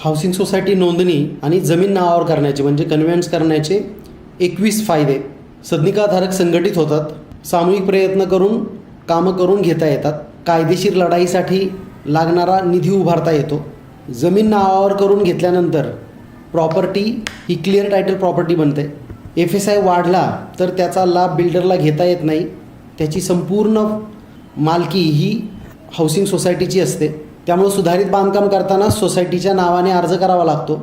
Housing society नोंदणी आणि जमीन नावावर करण्याचे म्हणजे कन्व्हेन्स करण्याचे 21 फायदे. सदनिकाधारक संघटित होतात. सामूहिक प्रयत्न करून कामं करून घेता येतात. कायदेशीर लढाईसाठी लागणारा निधी उभारता येतो. जमीन नावावर करून घेतल्यानंतर प्रॉपर्टी ही क्लिअर टायटल प्रॉपर्टी बनते. FSI वाढला तर त्याचा लाभ बिल्डरला घेता येत नाही. त्याची संपूर्ण मालकी ही हाऊसिंग सोसायटीची असते. त्यामुळे सुधारित बांधकाम करताना सोसायटीच्या नावाने अर्ज करावा लागतो.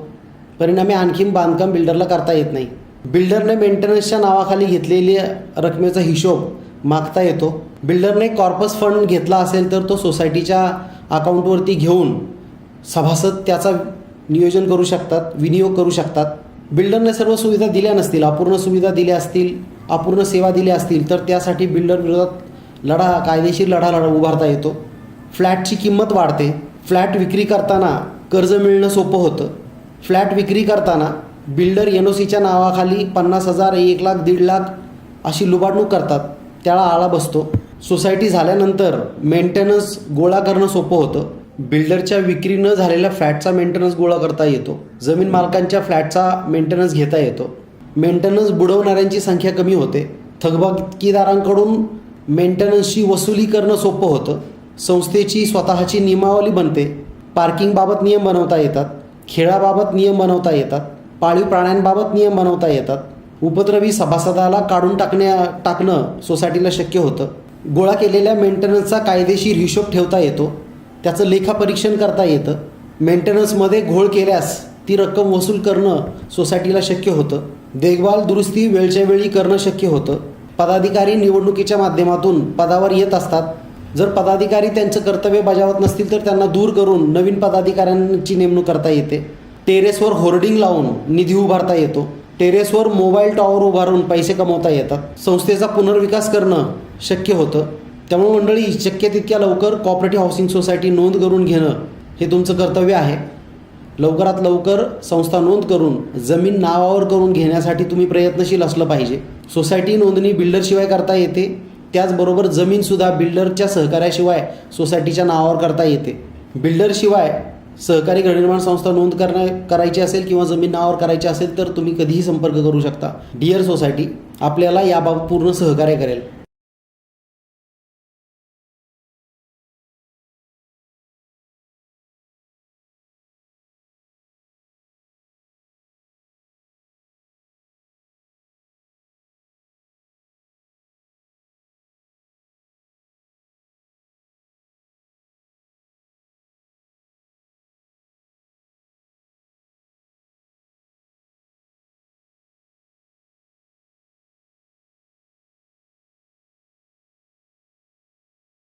परिणामी आणखीन बांधकाम बिल्डरला करता येत नाही. बिल्डरने मेंटेनन्सच्या नावाखाली घेतलेल्या रकमेचा हिशोब मागता येतो. बिल्डरने कॉर्पस फंड घेतला असेल तर तो सोसायटीच्या अकाउंटवरती घेऊन सभासद त्याचा नियोजन करू शकतात, विनियोग करू शकतात. बिल्डरने सर्व सुविधा दिल्या नसतील, अपूर्ण सुविधा दिल्या असतील, अपूर्ण सेवा दिल्या असतील तर त्यासाठी बिल्डर विरोधात कायदेशीर लढा उभारता येतो. फ्लॅटची किंमत वाढते. फ्लॅट विक्री करताना कर्ज मिळणं सोपं होतं. फ्लॅट विक्री करताना बिल्डर NOCच्या नावाखाली 50,000, 1 लाख, 1.5 लाख अशी लुबाडणूक करतात. त्याला आळा बसतो. सोसायटी झाल्यानंतर मेंटेनन्स गोळा करणं सोपं होतं. बिल्डरच्या विक्री न झालेल्या फ्लॅटचा मेंटेनन्स गोळा करता येतो. जमीन मालकांच्या फ्लॅटचा मेंटेनन्स घेता येतो. मेंटेनन्स बुडवणाऱ्यांची संख्या कमी होते. थकबाकीदारांकडून मेंटेनन्सची वसुली करणं सोपं होतं. संस्थेची स्वतःची नियमावली बनते. पार्किंगबाबत नियम बनवता येतात. खेळाबाबत नियम बनवता येतात. पाळीव प्राण्यांबाबत नियम बनवता येतात. उपद्रवी सभासदाला काढून टाकणं सोसायटीला शक्य होतं. गोळा केलेल्या मेंटेनन्सचा कायदेशीर हिशोब ठेवता येतो. त्याचं लेखापरीक्षण करता येतं. मेंटेनन्समध्ये घोळ केल्यास ती रक्कम वसूल करणं सोसायटीला शक्य होतं. देखभाल दुरुस्ती वेळच्या वेळी करणं शक्य होतं. पदाधिकारी निवडणुकीच्या माध्यमातून पदावर येत असतात. जर पदाधिकारी त्यांचं कर्तव्य बजावत नसतील तर त्यांना दूर करून नवीन पदाधिकाऱ्यांची नेमणूक करता येते. टेरेसवर होर्डिंग लावून निधी उभारता येतो. टेरेसवर मोबाईल टॉवर उभारून पैसे कमवता येतात. संस्थेचा पुनर्विकास करणं शक्य होतं. त्यामुळे मंडळी, शक्य तितक्या लवकर कॉपरेटिव्ह हाऊसिंग सोसायटी नोंद करून घेणं हे तुमचं कर्तव्य आहे. लवकरात लवकर संस्था नोंद करून जमीन नावावर करून घेण्यासाठी तुम्ही प्रयत्नशील असलं पाहिजे. सोसायटी नोंदणी बिल्डरशिवाय करता येते. त्याचबरोबर जमीनसुद्धा बिल्डरच्या सहकार्याशिवाय सोसायटीच्या नावावर करता येते. बिल्डरशिवाय सहकारी गृहनिर्माण संस्था नोंद करायची असेल किंवा जमीन नावावर करायची असेल तर तुम्ही कधीही संपर्क करू शकता. डिअर सोसायटी आपल्याला याबाबत पूर्ण सहकार्य करेल.